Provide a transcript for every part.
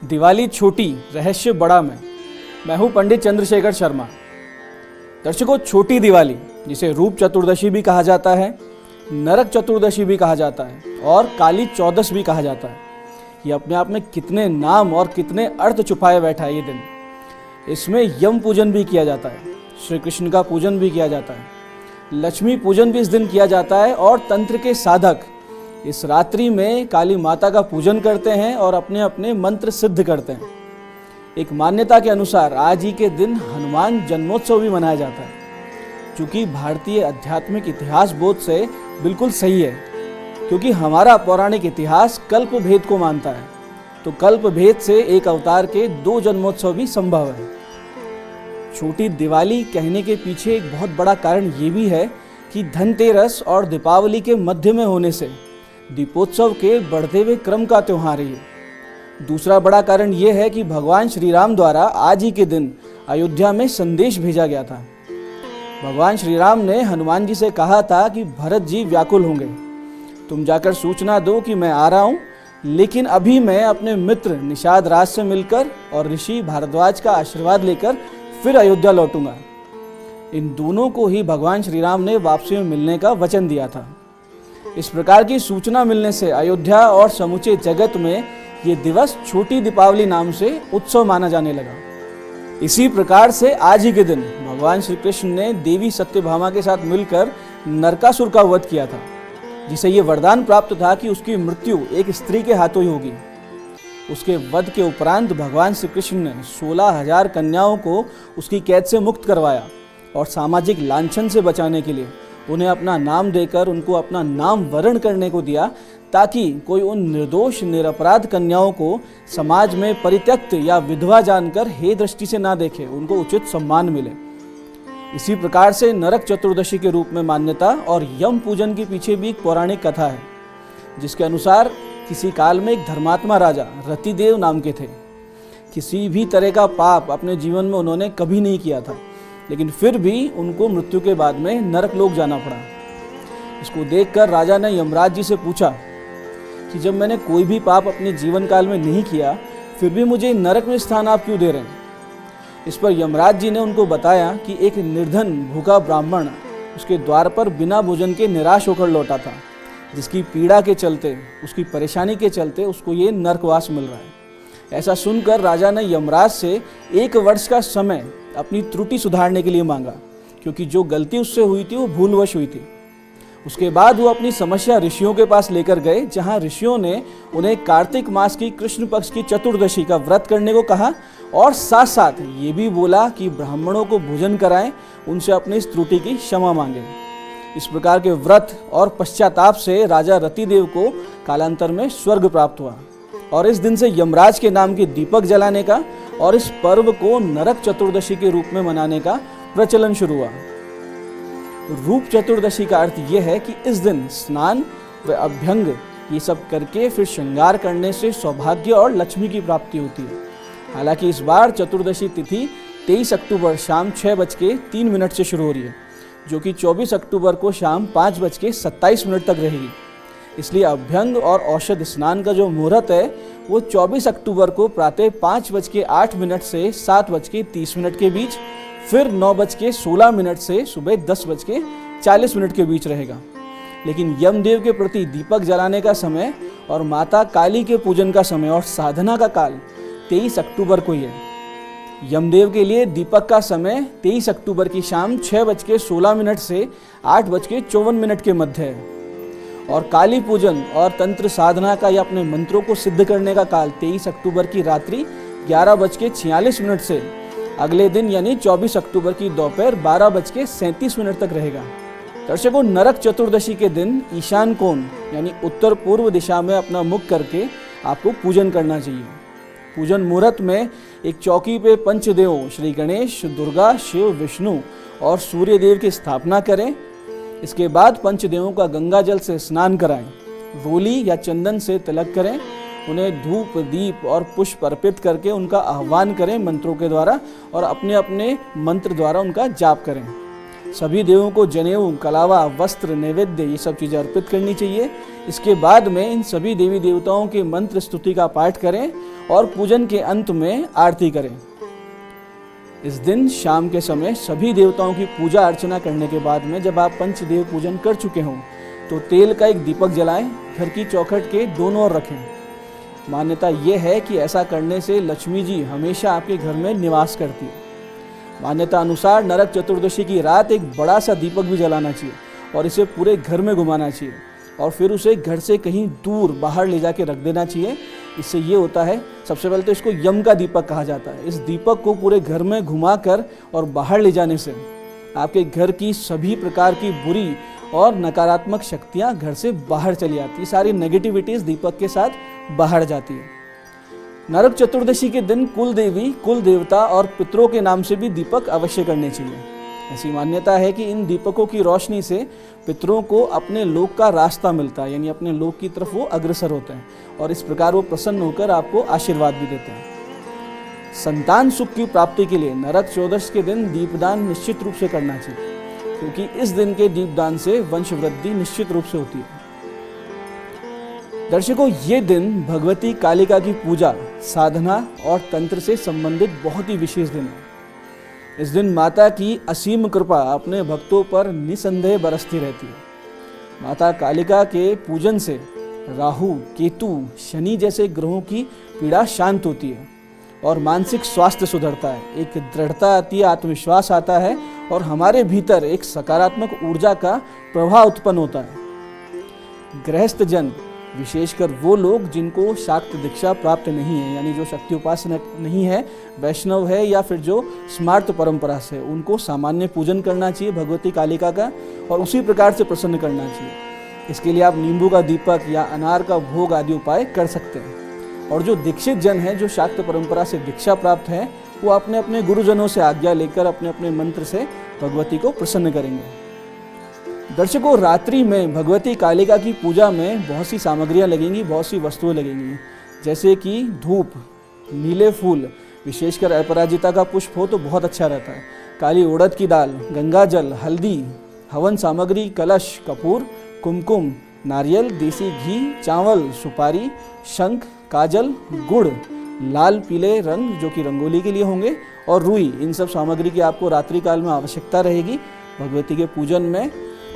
दिवाली छोटी, रहस्य बड़ा में। मैं हूँ पंडित चंद्रशेखर शर्मा। दर्शकों, छोटी दिवाली जिसे रूप चतुर्दशी भी कहा जाता है, नरक चतुर्दशी भी कहा जाता है और काली चौदस भी कहा जाता है, ये अपने आप में कितने नाम और कितने अर्थ छुपाए बैठा है ये दिन। इसमें यम पूजन भी किया जाता है, श्री कृष्ण का पूजन भी किया जाता है, लक्ष्मी पूजन भी इस दिन किया जाता है और तंत्र के साधक इस रात्रि में काली माता का पूजन करते हैं और अपने अपने मंत्र सिद्ध करते हैं। एक मान्यता के अनुसार आज ही के दिन हनुमान जन्मोत्सव भी मनाया जाता है, क्योंकि भारतीय आध्यात्मिक इतिहास बोध से बिल्कुल सही है, क्योंकि हमारा पौराणिक इतिहास कल्प भेद को मानता है, तो कल्प भेद से एक अवतार के 2 जन्मोत्सव भी संभव है। छोटी दिवाली कहने के पीछे एक बहुत बड़ा कारण ये भी है कि धनतेरस और दीपावली के मध्य में होने से दीपोत्सव के बढ़ते हुए क्रम का त्योहार है ये। दूसरा बड़ा कारण ये है कि भगवान श्री राम द्वारा आज ही के दिन अयोध्या में संदेश भेजा गया था। भगवान श्री राम ने हनुमान जी से कहा था कि भरत जी व्याकुल होंगे, तुम जाकर सूचना दो कि मैं आ रहा हूँ, लेकिन अभी मैं अपने मित्र निषाद राज से मिलकर और ऋषि भारद्वाज का आशीर्वाद लेकर फिर अयोध्या लौटूंगा। इन दोनों को ही भगवान श्री राम ने वापसी में मिलने का वचन दिया था। इस प्रकार की सूचना मिलने से अयोध्या और समूचे जगत में ये दिवस छोटी दीपावली नाम से उत्सव माना जाने लगा। इसी प्रकार से आज ही के दिन भगवान श्री कृष्ण ने देवी सत्यभामा के साथ मिलकर नरकासुर का वध किया था, जिसे ये वरदान प्राप्त था कि उसकी मृत्यु एक स्त्री के हाथों ही होगी। उसके वध के उपरांत भगवान श्री कृष्ण ने 16,000 कन्याओं को उसकी कैद से मुक्त करवाया और सामाजिक लांछन से बचाने के लिए उन्हें अपना नाम देकर उनको अपना नाम वर्ण करने को दिया, ताकि कोई उन निर्दोष निरपराध कन्याओं को समाज में परित्यक्त या विधवा जानकर हे दृष्टि से ना देखे, उनको उचित सम्मान मिले। इसी प्रकार से नरक चतुर्दशी के रूप में मान्यता और यम पूजन के पीछे भी एक पौराणिक कथा है, जिसके अनुसार किसी काल में एक धर्मात्मा राजा रतिदेव नाम के थे। किसी भी तरह का पाप अपने जीवन में उन्होंने कभी नहीं किया था, लेकिन फिर भी उनको मृत्यु के बाद में नरक लोक जाना पड़ा। इसको देखकर राजा ने यमराज जी से पूछा कि जब मैंने कोई भी पाप अपने जीवन काल में नहीं किया, फिर भी मुझे नरक में स्थान आप क्यों दे रहे हैं। इस पर यमराज जी ने उनको बताया कि एक निर्धन भूखा ब्राह्मण उसके द्वार पर बिना भोजन के निराश होकर लौटा था, जिसकी पीड़ा के चलते, उसकी परेशानी के चलते उसको ये नरकवास मिल रहा है। ऐसा सुनकर राजा ने यमराज से 1 वर्ष का समय अपनी त्रुटि सुधारने के लिए मांगा, क्योंकि जो गलती उससे हुई थी वो भूलवश हुई थी। उसके बाद वो अपनी समस्या ऋषियों के पास लेकर गए, जहां ऋषियों ने उन्हें कार्तिक मास की कृष्ण पक्ष की चतुर्दशी का व्रत करने को कहा और साथ साथ ये भी बोला कि ब्राह्मणों को भोजन कराएं, उनसे अपनी इस त्रुटि की क्षमा मांगें। इस प्रकार के व्रत और पश्चाताप से राजा रतिदेव को कालांतर में स्वर्ग प्राप्त हुआ और इस दिन से यमराज के नाम के दीपक जलाने का और इस पर्व को नरक चतुर्दशी के रूप में मनाने का प्रचलन शुरू हुआ। रूप चतुर्दशी का अर्थ यह है कि इस दिन स्नान व अभ्यंग ये सब करके फिर श्रृंगार करने से सौभाग्य और लक्ष्मी की प्राप्ति होती है। हालांकि इस बार चतुर्दशी तिथि 23 अक्टूबर शाम 6:03 से शुरू हो रही है, जो कि 24 अक्टूबर को शाम 5:27 तक रहेगी। इसलिए अभ्यंग और औषध स्नान का जो मुहूर्त है वो 24 अक्टूबर को प्रातः 5:08 से 7:30 के बीच, फिर 9:16 से सुबह 10:40 के बीच रहेगा। लेकिन यमदेव के प्रति दीपक जलाने का समय और माता काली के पूजन का समय और साधना का काल 23 अक्टूबर को ही है। यमदेव के लिए दीपक का समय 23 अक्टूबर की शाम 6:16 से 8:54 के मध्य है और काली पूजन और तंत्र साधना का या अपने मंत्रों को सिद्ध करने का काल 23 अक्टूबर की रात्रि 11:46 से अगले दिन यानी 24 अक्टूबर की दोपहर 12:37 तक रहेगा। दर्शकों, नरक चतुर्दशी के दिन ईशान कोण यानी उत्तर पूर्व दिशा में अपना मुख करके आपको पूजन करना चाहिए। पूजन मुहूर्त में एक चौकी पे पंचदेवों श्री गणेश, दुर्गा, शिव, विष्णु और सूर्य देव की स्थापना करें। इसके बाद पंचदेवों का गंगा जल से स्नान कराएं, रोली या चंदन से तिलक करें, उन्हें धूप, दीप और पुष्प अर्पित करके उनका आह्वान करें मंत्रों के द्वारा और अपने अपने मंत्र द्वारा उनका जाप करें। सभी देवों को जनेऊ, कलावा, वस्त्र, नैवेद्य ये सब चीज़ें अर्पित करनी चाहिए। इसके बाद में इन सभी देवी देवताओं के मंत्र स्तुति का पाठ करें और पूजन के अंत में आरती करें। इस दिन शाम के समय सभी देवताओं की पूजा अर्चना करने के बाद में जब आप पंचदेव पूजन कर चुके हों तो तेल का एक दीपक जलाएं, घर की चौखट के दोनों ओर रखें। मान्यता यह है कि ऐसा करने से लक्ष्मी जी हमेशा आपके घर में निवास करती है। मान्यता अनुसार नरक चतुर्दशी की रात एक बड़ा सा दीपक भी जलाना चाहिए और इसे पूरे घर में घुमाना चाहिए और फिर उसे घर से कहीं दूर बाहर ले जाके रख देना चाहिए। इससे ये होता है, सबसे पहले तो इसको यम का दीपक कहा जाता है। इस दीपक को पूरे घर में घुमाकर और बाहर ले जाने से आपके घर की सभी प्रकार की बुरी और नकारात्मक शक्तियाँ घर से बाहर चली आती है। सारी नेगेटिविटी इस दीपक के साथ बाहर जाती है। नरक चतुर्दशी के दिन कुल देवी, कुल देवता और पितरों के नाम से भी दीपक अवश्य करने चाहिए। ऐसी मान्यता है कि इन दीपकों की रोशनी से पितरों को अपने लोक का रास्ता मिलता है, यानी अपने लोक की तरफ वो अग्रसर होते हैं और इस प्रकार वो प्रसन्न होकर आपको आशीर्वाद भी देते हैं। संतान सुख की प्राप्ति के लिए नरक चतुर्दशी के दिन दीपदान निश्चित रूप से करना चाहिए, क्योंकि इस दिन के दीपदान से वंश वृद्धि निश्चित रूप से होती है। दर्शकों, ये दिन भगवती कालिका की पूजा, साधना और तंत्र से संबंधित बहुत ही विशेष दिन है। इस दिन माता की असीम कृपा अपने भक्तों पर निसंदेह बरसती रहती है। माता कालिका के पूजन से राहु, केतु, शनि जैसे ग्रहों की पीड़ा शांत होती है और मानसिक स्वास्थ्य सुधरता है। एक दृढ़ता आती है, आत्मविश्वास आता है और हमारे भीतर एक सकारात्मक ऊर्जा का प्रवाह उत्पन्न होता है। गृहस्थ जन, विशेषकर वो लोग जिनको शाक्त दीक्षा प्राप्त नहीं है, यानी जो शक्ति उपासना नहीं है, वैष्णव है या फिर जो स्मार्त परंपरा से, उनको सामान्य पूजन करना चाहिए भगवती कालिका का और उसी प्रकार से प्रसन्न करना चाहिए। इसके लिए आप नींबू का दीपक या अनार का भोग आदि उपाय कर सकते हैं। और जो दीक्षित जन है, जो शाक्त परंपरा से दीक्षा प्राप्त है, वो अपने अपने गुरुजनों से आज्ञा लेकर अपने अपने मंत्र से भगवती को प्रसन्न करेंगे। दर्शकों, रात्रि में भगवती कालिका की पूजा में बहुत सी सामग्रियां लगेंगी, बहुत सी वस्तुएं लगेंगी, जैसे कि धूप, नीले फूल, विशेषकर अपराजिता का पुष्प हो तो बहुत अच्छा रहता है, काली उड़द की दाल, गंगा जल, हल्दी, हवन सामग्री, कलश, कपूर, कुमकुम, नारियल, देसी घी, चावल, सुपारी, शंख, काजल, गुड़, लाल पीले रंग जो कि रंगोली के लिए होंगे और रुई, इन सब सामग्री की आपको रात्रि काल में आवश्यकता रहेगी भगवती के पूजन में।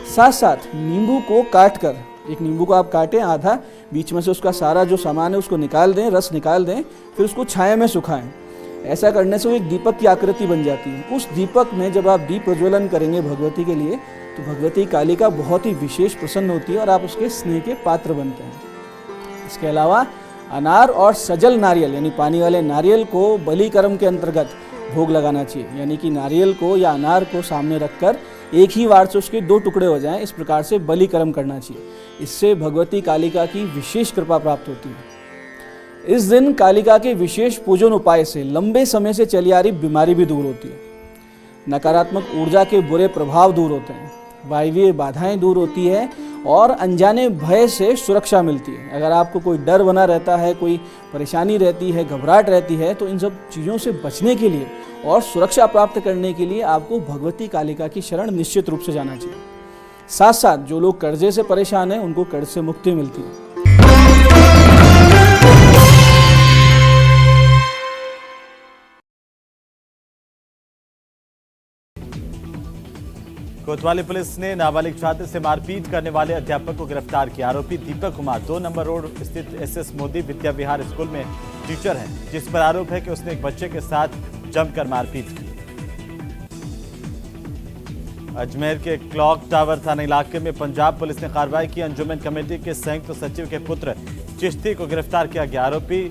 साथ साथ नींबू को काट कर, एक नींबू को आप काटें आधा, बीच में से उसका सारा जो सामान है उसको निकाल दें, रस निकाल दें, फिर उसको छाया में सुखाएं। ऐसा करने से वो एक दीपक की आकृति बन जाती है। उस दीपक में जब आप दीप प्रज्वलन करेंगे भगवती के लिए तो भगवती कालिका बहुत ही विशेष प्रसन्न होती है और आप उसके स्नेह के पात्र बनते हैं। इसके अलावा अनार और सजल नारियल, यानी पानी वाले नारियल को बलि कर्म के अंतर्गत भोग लगाना चाहिए, यानी कि नारियल को या अनार को सामने रखकर एक ही वार से उसके 2 टुकड़े हो जाएं, इस प्रकार से बलि कर्म करना चाहिए। इससे भगवती कालिका की विशेष कृपा प्राप्त होती है। इस दिन कालिका के विशेष पूजन उपाय से लंबे समय से चली आ रही बीमारी भी दूर होती है, नकारात्मक ऊर्जा के बुरे प्रभाव दूर होते हैं, वायवीय बाधाएं दूर होती है और अनजाने भय से सुरक्षा मिलती है। अगर आपको कोई डर बना रहता है, कोई परेशानी रहती है, घबराहट रहती है, तो इन सब चीज़ों से बचने के लिए और सुरक्षा प्राप्त करने के लिए आपको भगवती कालिका की शरण निश्चित रूप से जाना चाहिए। साथ साथ जो लोग कर्जे से परेशान हैं उनको कर्ज से मुक्ति मिलती है। कोतवाली पुलिस ने नाबालिग छात्र से मारपीट करने वाले अध्यापक को गिरफ्तार किया। आरोपी दीपक कुमार 2 नंबर रोड स्थित एसएस मोदी विद्या विहार स्कूल में टीचर है, जिस पर आरोप है कि उसने एक बच्चे के साथ जमकर मारपीट की। अजमेर के क्लॉक टावर थाना इलाके में पंजाब पुलिस ने कार्रवाई की। अंजुमन कमेटी के संयुक्त सचिव के पुत्र चिश्ती को गिरफ्तार किया गया। आरोपी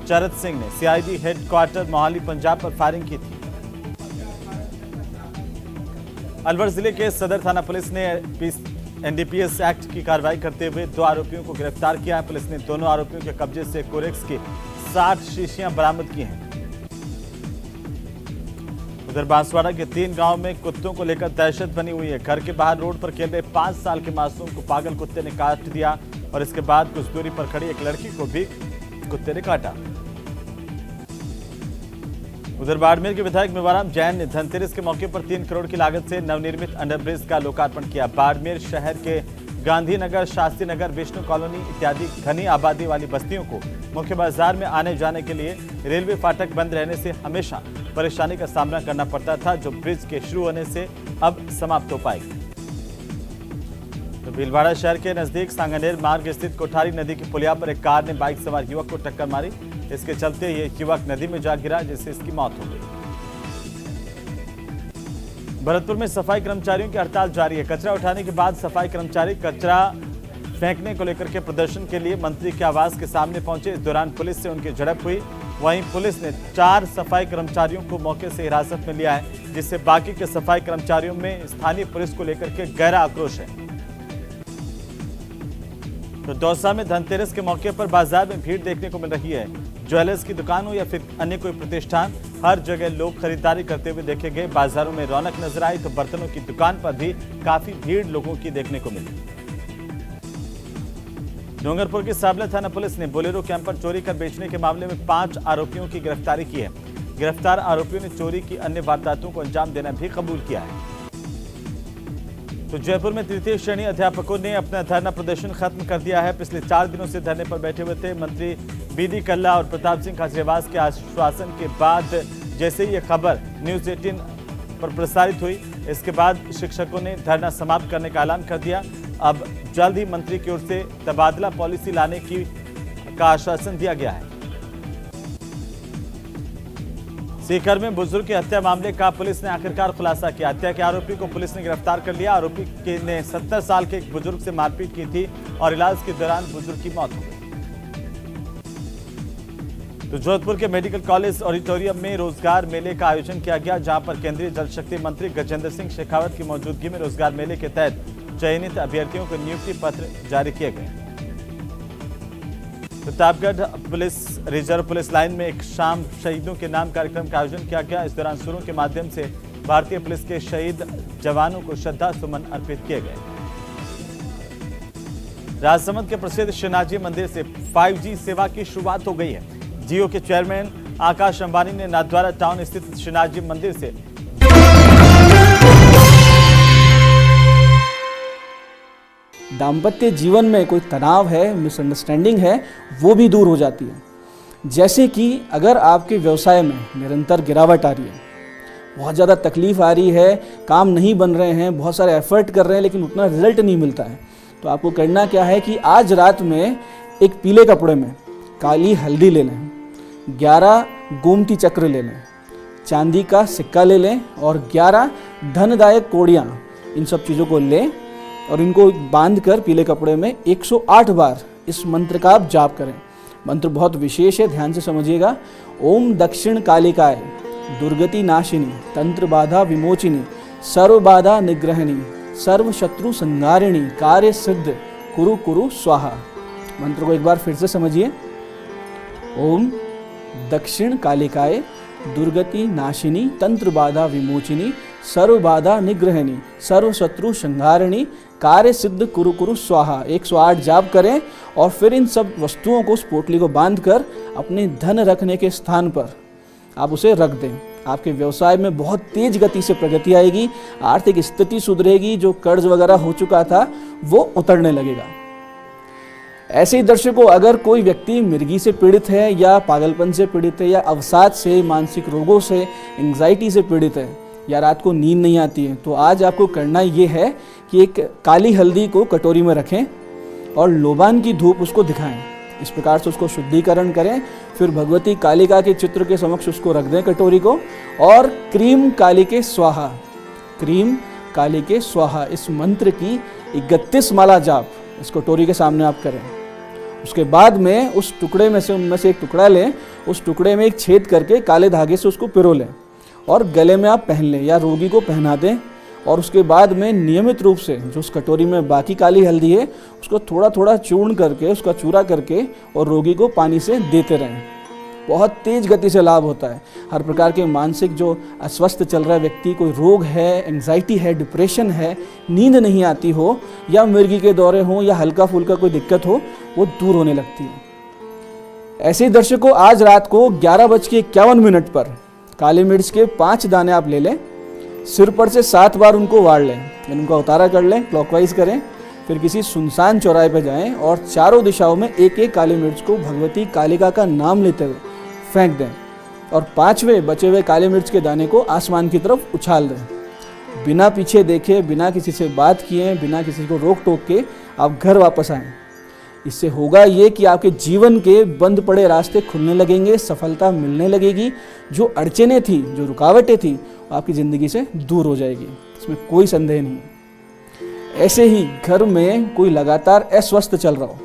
चरत सिंह ने सीआईडी हेडक्वार्टर मोहाली पंजाब पर फायरिंग की थी। अलवर जिले के सदर थाना पुलिस ने एनडीपीएस एक्ट की कार्रवाई करते हुए 2 आरोपियों को गिरफ्तार किया है। पुलिस ने दोनों आरोपियों के कब्जे से कोरेक्स की 60 शीशियां बरामद की हैं। उधर बांसवाड़ा के 3 गांव में कुत्तों को लेकर दहशत बनी हुई है। घर के बाहर रोड पर खेल रहे 5 साल के मासूम को पागल कुत्ते ने काट दिया और इसके बाद कुछ दूरी पर खड़ी एक लड़की को भी कुत्ते ने काटा। उधर बाड़मेर के विधायक मेवाराम जैन ने धनतेरस के मौके पर 3 करोड़ की लागत से नवनिर्मित अंडरब्रिज का लोकार्पण किया। बाड़मेर शहर के गांधीनगर, शास्त्री नगर, विष्णु कॉलोनी इत्यादि घनी आबादी वाली बस्तियों को मुख्य बाजार में आने जाने के लिए रेलवे फाटक बंद रहने से हमेशा परेशानी का सामना करना पड़ता था, जो ब्रिज के शुरू होने से अब समाप्त हो पाएगी। तो भीलवाड़ा शहर के नजदीक सांगानेर मार्ग स्थित कोठारी नदी की पुलिया पर एक कार ने बाइक सवार युवक को टक्कर मारी। इसके चलते ये युवक नदी में जा गिरा, जिससे इसकी मौत हो गई। भरतपुर में सफाई कर्मचारियों की हड़ताल जारी है। कचरा उठाने के बाद सफाई कर्मचारी कचरा फेंकने को लेकर के प्रदर्शन के लिए मंत्री के आवास के सामने पहुंचे। इस दौरान पुलिस से उनकी झड़प हुई। वहीं पुलिस ने 4 सफाई कर्मचारियों को मौके से हिरासत में लिया है, जिससे बाकी के सफाई कर्मचारियों में स्थानीय पुलिस को लेकर के गहरा आक्रोश है। तो दौसा में धनतेरस के मौके पर बाजार में भीड़ देखने को मिल रही है। ज्वेलर्स की दुकान हो या फिर अन्य कोई प्रतिष्ठान, हर जगह लोग खरीदारी करते हुए देखे गए। बाजारों में रौनक नजर आई तो बर्तनों की दुकान पर भी काफी भीड़ लोगों की देखने को मिली। डूंगरपुर की साबला थाना पुलिस ने बोलेरो कैंपर चोरी कर बेचने के मामले में 5 आरोपियों की गिरफ्तारी की है। गिरफ्तार आरोपियों ने चोरी की अन्य वारदातों को अंजाम देना भी कबूल किया है। तो जयपुर में तृतीय श्रेणी अध्यापकों ने अपना धरना प्रदर्शन खत्म कर दिया है। पिछले 4 दिनों से धरने पर बैठे हुए थे। मंत्री बीडी कल्ला और प्रताप सिंह खाचरियावास के आश्वासन के बाद जैसे ही ये खबर न्यूज 18 पर प्रसारित हुई, इसके बाद शिक्षकों ने धरना समाप्त करने का ऐलान कर दिया। अब जल्द ही मंत्री की ओर से तबादला पॉलिसी लाने का आश्वासन दिया गया है। सीकर में बुजुर्ग की हत्या मामले का पुलिस ने आखिरकार खुलासा किया। हत्या के आरोपी को पुलिस ने गिरफ्तार कर लिया। आरोपी ने 70 साल के एक बुजुर्ग से मारपीट की थी और इलाज के दौरान बुजुर्ग की मौत हो गई। तो जोधपुर के मेडिकल कॉलेज ऑडिटोरियम में रोजगार मेले का आयोजन किया गया, जहां पर केंद्रीय जल शक्ति मंत्री गजेंद्र सिंह शेखावत की मौजूदगी में रोजगार मेले के तहत चयनित अभ्यर्थियों को नियुक्ति पत्र जारी किए गए। Pratapgarh police reserve police line में एक शाम शहीदों के नाम कार्यक्रम का आयोजन किया गया। इस दौरान सुरों के माध्यम से भारतीय पुलिस के शहीद जवानों को श्रद्धा सुमन अर्पित किए गए। राजसमंद के प्रसिद्ध श्रीनाथ जी मंदिर से 5G सेवा की शुरुआत हो गई है। जियो के चेयरमैन आकाश अंबानी ने नाथद्वारा टाउन स्थित श्रीनाथ जी मंदिर से दाम्पत्य जीवन में कोई तनाव है, मिसअंडरस्टैंडिंग है, वो भी दूर हो जाती है। जैसे कि अगर आपके व्यवसाय में निरंतर गिरावट आ रही है, बहुत ज़्यादा तकलीफ आ रही है, काम नहीं बन रहे हैं, बहुत सारे एफर्ट कर रहे हैं लेकिन उतना रिजल्ट नहीं मिलता है, तो आपको करना क्या है कि आज रात में एक पीले कपड़े में काली हल्दी ले लें, 11 गोमती चक्र ले लें, चांदी का सिक्का ले लें और 11 धनदायक कोड़ियाँ, इन सब चीज़ों को लें और इनको बांधकर पीले कपड़े में 108 बार इस मंत्र का आप जाप करें। मंत्र बहुत विशेष है, ध्यान से समझिएगा। ओम दक्षिण कालिकाय दुर्गति नाशिनी तंत्र बाधा विमोचिनी सर्व बाधा निग्रहणी सर्व शत्रु संहारिणी कार्य सिद्ध कुरु कुरु स्वाहा। मंत्र को एक बार फिर से समझिए। ओम दक्षिण कालिकाय दुर्गति नाशिनी तंत्र बाधा विमोचिनी सर्व बाधा निग्रहणी सर्व शत्रु संहारिणी कार्य सिद्ध कुरु कुरु स्वाहा। 108 जाप करें और फिर इन सब वस्तुओं को, उस पोटली को बांधकर अपने धन रखने के स्थान पर आप उसे रख दें। आपके व्यवसाय में बहुत तेज गति से प्रगति आएगी, आर्थिक स्थिति सुधरेगी, जो कर्ज वगैरह हो चुका था वो उतरने लगेगा। ऐसे ही दर्शकों, अगर कोई व्यक्ति मिर्गी से पीड़ित है या पागलपन से पीड़ित है या अवसाद से, मानसिक रोगों से, एंग्जाइटी से पीड़ित है या रात को नींद नहीं आती है, तो आज आपको करना ये है कि एक काली हल्दी को कटोरी में रखें और लोबान की धूप उसको दिखाएं। इस प्रकार से उसको शुद्धिकरण करें। फिर भगवती कालिका के चित्र के समक्ष उसको रख दें कटोरी को, और क्रीम काली के स्वाहा, क्रीम काली के स्वाहा इस मंत्र की 31 माला जाप इस कटोरी के सामने आप करें। उसके बाद में उस टुकड़े में से, उनमें से एक टुकड़ा लें, उस टुकड़े में एक छेद करके काले धागे से उसको पिरो लें और गले में आप पहन लें या रोगी को पहना दें। और उसके बाद में नियमित रूप से जो उस कटोरी में बाकी काली हल्दी है उसको थोड़ा थोड़ा चूर्ण करके, उसका चूरा करके और रोगी को पानी से देते रहें। बहुत तेज गति से लाभ होता है। हर प्रकार के मानसिक जो अस्वस्थ चल रहा है व्यक्ति, कोई रोग है, एंग्जाइटी है, डिप्रेशन है, नींद नहीं आती हो या मिर्गी के दौरे हों या हल्का फुल्का कोई दिक्कत हो, वो दूर होने लगती है। ऐसे ही दर्शकों, आज रात को 11:51 पर काली मिर्च के 5 दाने आप ले लें, सिर पर से 7 बार उनको वार लें, यानी उनका उतारा कर लें, क्लॉकवाइज करें। फिर किसी सुनसान चौराहे पर जाएं और चारों दिशाओं में एक एक काली मिर्च को भगवती कालिका का नाम लेते हुए फेंक दें और 5वें बचे हुए काली मिर्च के दाने को आसमान की तरफ उछाल दें। बिना पीछे देखे, बिना किसी से बात किए, बिना किसी को रोक टोक के आप घर वापस आएं। इससे होगा ये कि आपके जीवन के बंद पड़े रास्ते खुलने लगेंगे, सफलता मिलने लगेगी, जो अड़चनें थी, जो रुकावटें थी, आपकी ज़िंदगी से दूर हो जाएगी, इसमें कोई संदेह नहीं। ऐसे ही घर में कोई लगातार अस्वस्थ चल रहा हो,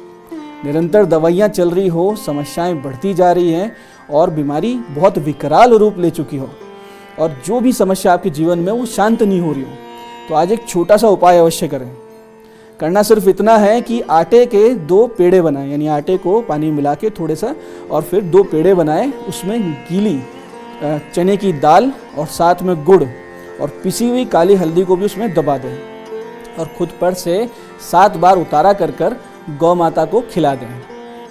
निरंतर दवाइयाँ चल रही हो, समस्याएं बढ़ती जा रही हैं और बीमारी बहुत विकराल रूप ले चुकी हो और जो भी समस्या आपके जीवन में वो शांत नहीं हो रही हो, तो आज एक छोटा सा उपाय अवश्य करें। करना सिर्फ इतना है कि आटे के 2 पेड़े बनाएं, यानी आटे को पानी मिला के थोड़े सा और फिर 2 पेड़े बनाएं, उसमें गीली चने की दाल और साथ में गुड़ और पिसी हुई काली हल्दी को भी उसमें दबा दें और खुद पर से 7 बार उतारा कर कर गौ माता को खिला दें।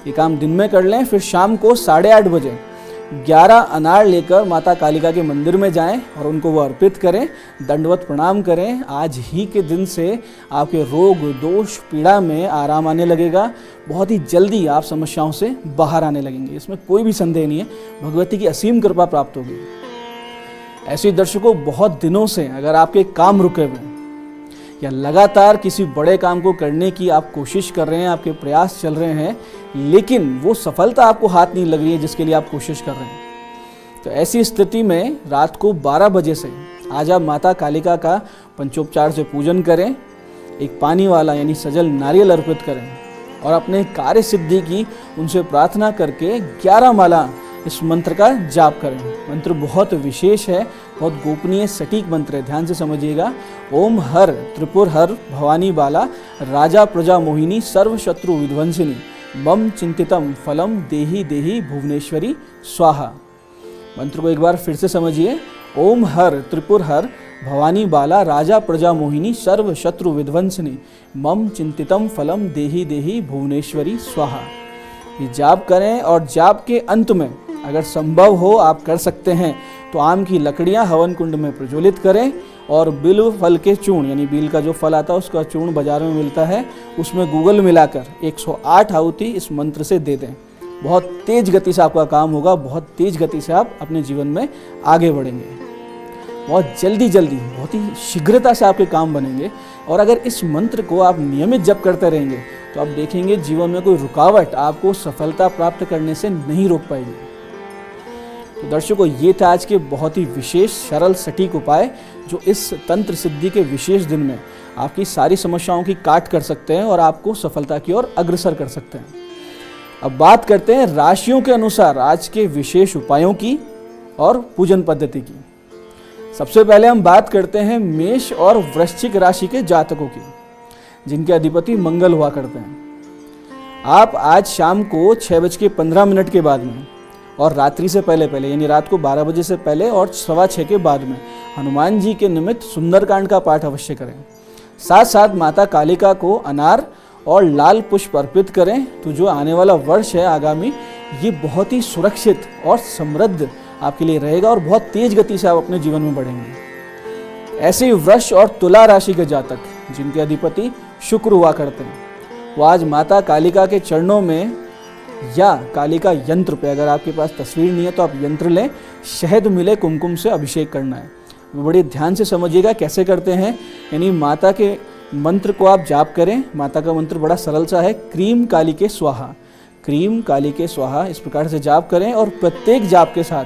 ये काम दिन में कर लें। फिर शाम को 8:30 बजे 11 अनार लेकर माता कालिका के मंदिर में जाएं और उनको वो अर्पित करें, दंडवत प्रणाम करें। आज ही के दिन से आपके रोग, दोष, पीड़ा में आराम आने लगेगा। बहुत ही जल्दी आप समस्याओं से बाहर आने लगेंगे, इसमें कोई भी संदेह नहीं है। भगवती की असीम कृपा प्राप्त होगी। ऐसे दर्शकों, बहुत दिनों से अगर आपके काम रुके हुए या लगातार किसी बड़े काम को करने की आप कोशिश कर रहे हैं, आपके प्रयास चल रहे हैं, लेकिन वो सफलता आपको हाथ नहीं लग रही है जिसके लिए आप कोशिश कर रहे हैं, तो ऐसी स्थिति में रात को 12 बजे से आज आप माता कालिका का पंचोपचार से पूजन करें, एक पानी वाला यानी सजल नारियल अर्पित करें और अपने कार्य सिद्धि की उनसे प्रार्थना करके 11 माला इस मंत्र का जाप करें। मंत्र बहुत विशेष है, बहुत गोपनीय सटीक मंत्र है, ध्यान से समझिएगा। ओम हर त्रिपुर हर भवानी बाला राजा प्रजा मोहिनी सर्व शत्रु विध्वंसिनी मम चिंतितम फलम देही देही भुवनेश्वरी स्वाहा। मंत्र को एक बार फिर से समझिए। ओम हर त्रिपुर हर भवानी बाला राजा प्रजा मोहिनी सर्व शत्रु विध्वंसिनी मम चिंतितम फलम देही देही भुवनेश्वरी स्वाहा। ये जाप करें और जाप के अंत में अगर संभव हो, आप कर सकते हैं तो आम की लकड़ियां हवन कुंड में प्रज्वलित करें और बिल्व फल के चूर्ण, यानी बील का जो फल आता है उसका चूर्ण बाजार में मिलता है, उसमें गूगल मिलाकर 108 आहुति इस मंत्र से दे दें। बहुत तेज गति से आपका काम होगा, बहुत तेज गति से आप अपने जीवन में आगे बढ़ेंगे, बहुत जल्दी बहुत ही शीघ्रता से आपके काम बनेंगे। और अगर इस मंत्र को आप नियमित जप करते रहेंगे तो आप देखेंगे जीवन में कोई रुकावट आपको सफलता प्राप्त करने से नहीं रोक पाएगी। तो दर्शकों, ये था आज के बहुत ही विशेष, सरल, सटीक उपाय जो इस तंत्र सिद्धि के विशेष दिन में आपकी सारी समस्याओं की काट कर सकते हैं और आपको सफलता की ओर अग्रसर कर सकते हैं। अब बात करते हैं राशियों के अनुसार आज के विशेष उपायों की और पूजन पद्धति की। सबसे पहले हम बात करते हैं मेष और वृश्चिक राशि के जातकों की, जिनके अधिपति मंगल हुआ करते हैं। आप आज शाम को 6:15 के बाद में और रात्रि से पहले यानी रात को 12 बजे से पहले और 6:15 के बाद में हनुमान जी के निमित्त सुंदरकांड का पाठ अवश्य करें। साथ साथ माता कालिका को अनार और लाल पुष्प अर्पित करें। तो जो आने वाला वर्ष है आगामी, ये बहुत ही सुरक्षित और समृद्ध आपके लिए रहेगा और बहुत तेज गति से आप अपने जीवन में बढ़ेंगे। ऐसे ही वृष और तुला राशि के जातक, जिनके अधिपति शुक्र हुआ करते हैं, वो आज माता कालिका के चरणों में या कालिका यंत्र पे, अगर आपके पास तस्वीर नहीं है तो आप यंत्र लें, शहद मिले कुमकुम से अभिषेक करना है। वो बड़े ध्यान से समझिएगा कैसे करते हैं। यानी माता के मंत्र को आप जाप करें। माता का मंत्र बड़ा सरल सा है, क्रीम कालिके स्वाहा, क्रीम कालिके स्वाहा, इस प्रकार से जाप करें और प्रत्येक जाप के साथ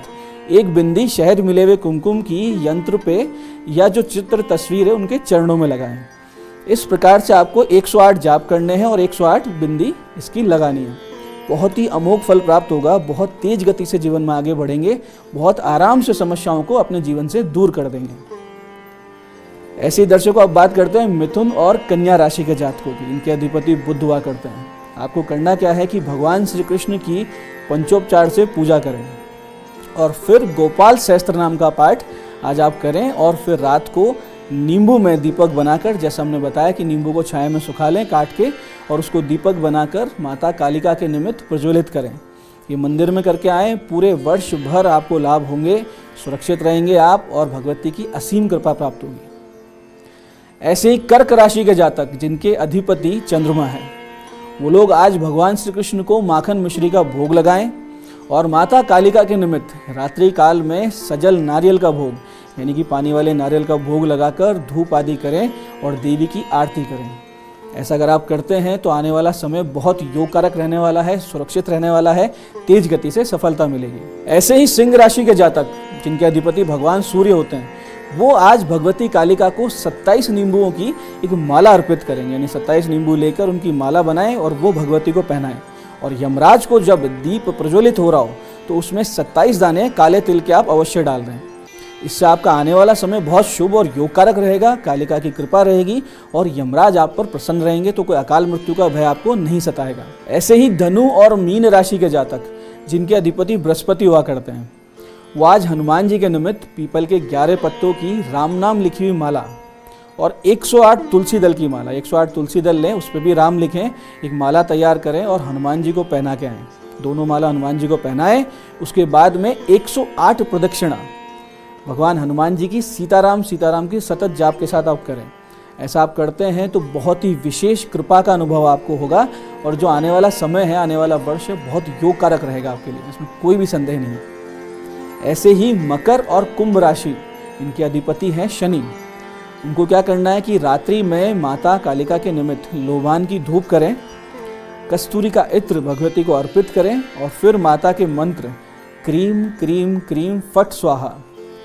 एक बिंदी शहद मिले हुए कुमकुम की यंत्र पे या जो चित्र तस्वीर है उनके चरणों में लगाएं। इस प्रकार से आपको 108 जाप करने हैं और 108 बिंदी इसकी लगानी है। बहुत ही अमोघ फल प्राप्त होगा, बहुत तेज गति से जीवन में आगे बढ़ेंगे, बहुत आराम से समस्याओं को अपने जीवन से दूर कर देंगे। ऐसे ही दर्शकों, अब बात करते हैं मिथुन और कन्या राशि के जातकों की। इनके अधिपति बुध हुआ करते हैं। आपको करना क्या है कि भगवान श्री कृष्ण की पंचोपचार से पूजा करें और फिर गोपाल सहस्त्र नाम का पाठ आज आप करें और फिर रात को नींबू में दीपक बनाकर, जैसा हमने बताया कि नींबू को छाया में सुखा लें काट के और उसको दीपक बनाकर माता कालिका के निमित्त प्रज्वलित करें। ये मंदिर में करके आएँ, पूरे वर्ष भर आपको लाभ होंगे, सुरक्षित रहेंगे आप और भगवती की असीम कृपा प्राप्त होगी। ऐसे ही कर्क राशि के जातक जिनके अधिपति चंद्रमा है, वो लोग आज भगवान श्री कृष्ण को माखन मिश्री का भोग लगाएं और माता कालिका के निमित्त रात्रि काल में सजल नारियल का भोग यानी कि पानी वाले नारियल का भोग लगाकर धूप आदि करें और देवी की आरती करें। ऐसा अगर आप करते हैं तो आने वाला समय बहुत योगकारक रहने वाला है, सुरक्षित रहने वाला है, तेज गति से सफलता मिलेगी। ऐसे ही सिंह राशि के जातक जिनके अधिपति भगवान सूर्य होते हैं, वो आज भगवती कालिका को 27 नींबुओं की एक माला अर्पित करेंगे, यानी 27 नींबू लेकर उनकी माला बनाएं और वो भगवती को पहनाएं। और यमराज को जब दीप प्रज्वलित हो रहा हो तो उसमें 27 दाने काले तिल के आप अवश्य डाल दें। इससे आपका आने वाला समय बहुत शुभ और योगकारक रहेगा, कालिका की कृपा रहेगी और यमराज आप पर प्रसन्न रहेंगे, तो कोई अकाल मृत्यु का भय आपको नहीं सताएगा। ऐसे ही धनु और मीन राशि के जातक जिनके अधिपति बृहस्पति हुआ करते हैं, वो आज हनुमान जी के निमित्त पीपल के 11 पत्तों की राम नाम लिखी हुई माला और 108 तुलसी दल की माला, 108 तुलसी दल लें, उस पर भी राम लिखें, एक माला तैयार करें और हनुमान जी को पहना के आएँ। दोनों माला हनुमान जी को पहनाएं, उसके बाद में 108 प्रदक्षिणा भगवान हनुमान जी की सीताराम सीताराम की सतत जाप के साथ आप करें। ऐसा आप करते हैं तो बहुत ही विशेष कृपा का अनुभव आपको होगा और जो आने वाला समय है, आने वाला वर्ष है, बहुत योगकारक रहेगा आपके लिए, इसमें कोई भी संदेह नहीं है। ऐसे ही मकर और कुंभ राशि इनके अधिपति हैं शनि। उनको क्या करना है कि रात्रि में माता कालिका के निमित्त लोबान की धूप करें, कस्तूरी का इत्र भगवती को अर्पित करें और फिर माता के मंत्र क्रीम क्रीम क्रीम फट स्वाहा,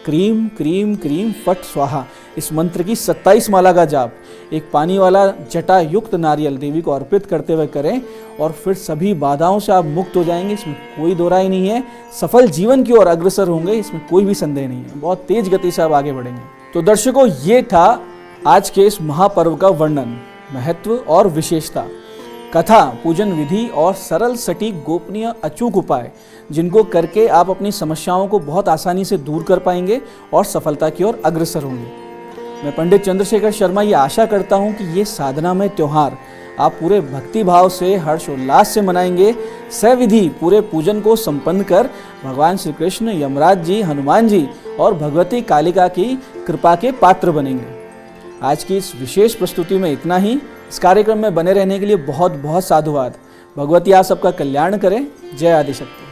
क्रीम क्रीम क्रीम फट स्वाहा, इस मंत्र की 27 माला का जाप एक पानी वाला जटा युक्त नारियल देवी को अर्पित करते हुए करें और फिर सभी बाधाओं से आप मुक्त हो जाएंगे, इसमें कोई दो राय नहीं है। सफल जीवन की ओर अग्रसर होंगे, इसमें कोई भी संदेह नहीं है, बहुत तेज गति से आप आगे बढ़ेंगे। तो दर्शकों, ये था आज के इस महापर्व का वर्णन, महत्व और विशेषता, कथा, पूजन विधि और सरल सटीक गोपनीय अचूक उपाय जिनको करके आप अपनी समस्याओं को बहुत आसानी से दूर कर पाएंगे और सफलता की ओर अग्रसर होंगे। मैं पंडित चंद्रशेखर शर्मा ये आशा करता हूँ कि ये साधनामय त्यौहार आप पूरे भक्ति भाव से, हर्षोल्लास से मनाएंगे, सविधि पूरे पूजन को संपन्न कर भगवान श्री कृष्ण, यमराज जी, हनुमान जी और भगवती कालिका की कृपा के पात्र बनेंगे। आज की इस विशेष प्रस्तुति में इतना ही। इस कार्यक्रम में बने रहने के लिए बहुत बहुत साधुवाद। भगवती आप सबका कल्याण करें। जय आदिशक्ति।